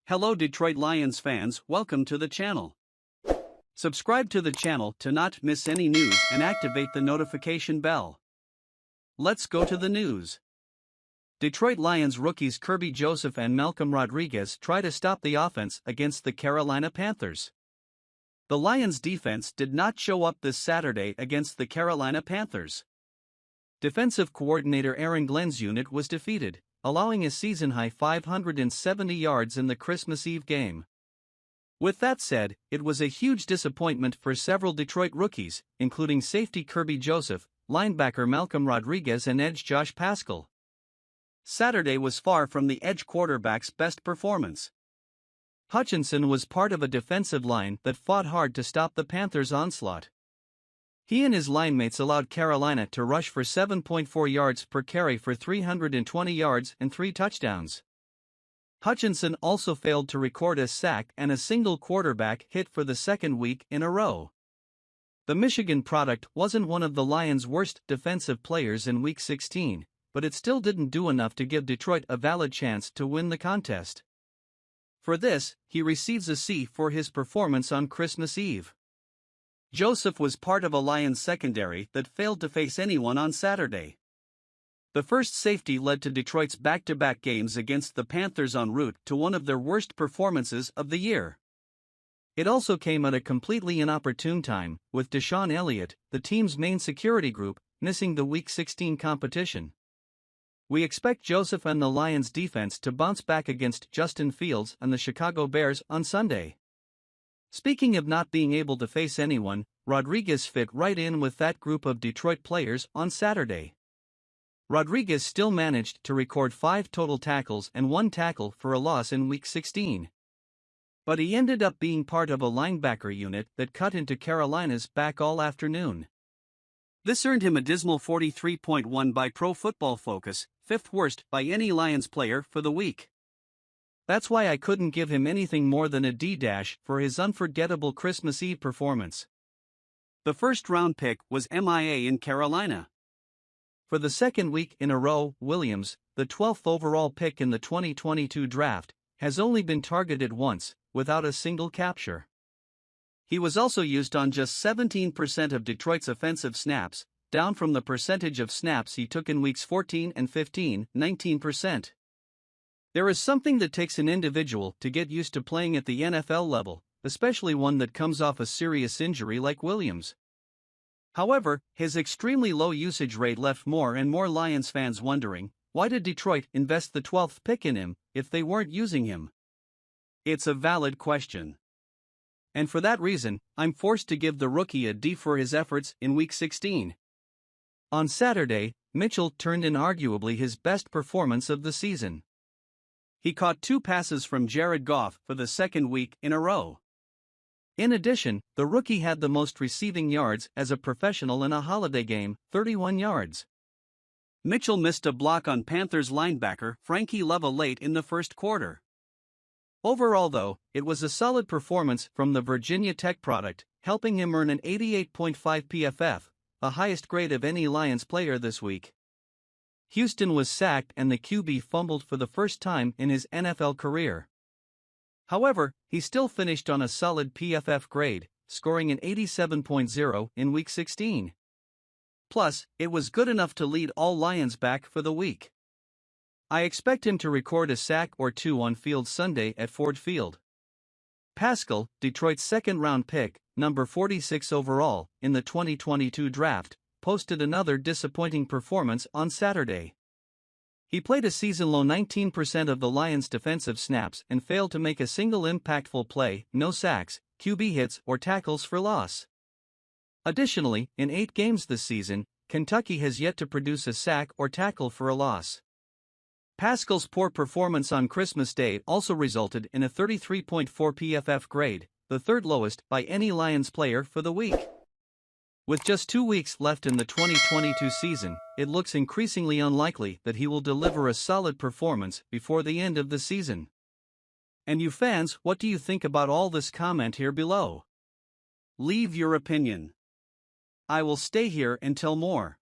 Hello Detroit Lions fans, welcome to the channel. Subscribe to the channel to not miss any news and activate the notification bell. Let's go to the news. Detroit Lions rookies Kirby Joseph and Malcolm Rodriguez try to stop the offense against the Carolina Panthers. The Lions defense did not show up this Saturday against the Carolina Panthers. Defensive coordinator Aaron Glenn's unit was defeated, allowing a season-high 570 yards in the Christmas Eve game. With that said, it was a huge disappointment for several Detroit rookies, including safety Kirby Joseph, linebacker Malcolm Rodriguez and edge Josh Paschal. Saturday was far from the edge quarterback's best performance. Hutchinson was part of a defensive line that fought hard to stop the Panthers' onslaught. He and his linemates allowed Carolina to rush for 7.4 yards per carry for 320 yards and 3 touchdowns. Hutchinson also failed to record a sack and a single quarterback hit for the second week in a row. The Michigan product wasn't one of the Lions' worst defensive players in Week 16, but it still didn't do enough to give Detroit a valid chance to win the contest. For this, he receives a C for his performance on Christmas Eve. Joseph was part of a Lions secondary that failed to face anyone on Saturday. The first safety led to Detroit's back-to-back games against the Panthers en route to one of their worst performances of the year. It also came at a completely inopportune time, with Deshaun Elliott, the team's main security group, missing the Week 16 competition. We expect Joseph and the Lions defense to bounce back against Justin Fields and the Chicago Bears on Sunday. Speaking of not being able to face anyone, Rodriguez fit right in with that group of Detroit players on Saturday. Rodriguez still managed to record 5 total tackles and 1 tackle for a loss in Week 16. But he ended up being part of a linebacker unit that cut into Carolina's back all afternoon. This earned him a dismal 43.1 by Pro Football Focus, 5th worst by any Lions player for the week. That's why I couldn't give him anything more than a D- for his unforgettable Christmas Eve performance. The first-round pick was MIA in Carolina. For the second week in a row, Williams, the 12th overall pick in the 2022 draft, has only been targeted once, without a single capture. He was also used on just 17% of Detroit's offensive snaps, down from the percentage of snaps he took in weeks 14 and 15, 19%. There is something that takes an individual to get used to playing at the NFL level, especially one that comes off a serious injury like Williams. However, his extremely low usage rate left more and more Lions fans wondering, why did Detroit invest the 12th pick in him if they weren't using him? It's a valid question. And for that reason, I'm forced to give the rookie a D for his efforts in Week 16. On Saturday, Mitchell turned in arguably his best performance of the season. He caught 2 passes from Jared Goff for the second week in a row. In addition, the rookie had the most receiving yards as a professional in a holiday game, 31 yards. Mitchell missed a block on Panthers linebacker Frankie Leva late in the first quarter. Overall though, it was a solid performance from the Virginia Tech product, helping him earn an 88.5 PFF, the highest grade of any Lions player this week. Houston was sacked and the QB fumbled for the first time in his NFL career. However, he still finished on a solid PFF grade, scoring an 87.0 in Week 16. Plus, it was good enough to lead all Lions back for the week. I expect him to record a sack or 2 on field Sunday at Ford Field. Paschal, Detroit's second-round pick, number 46 overall, in the 2022 draft, posted another disappointing performance on Saturday. He played a season-low 19% of the Lions' defensive snaps and failed to make a single impactful play, no sacks, QB hits or tackles for loss. Additionally, in 8 games this season, Kentucky has yet to produce a sack or tackle for a loss. Paschal's poor performance on Christmas Day also resulted in a 33.4 PFF grade, the third lowest by any Lions player for the week. With just 2 weeks left in the 2022 season, it looks increasingly unlikely that he will deliver a solid performance before the end of the season. And you fans, what do you think about all this? Comment here below. Leave your opinion. I will stay here and tell more.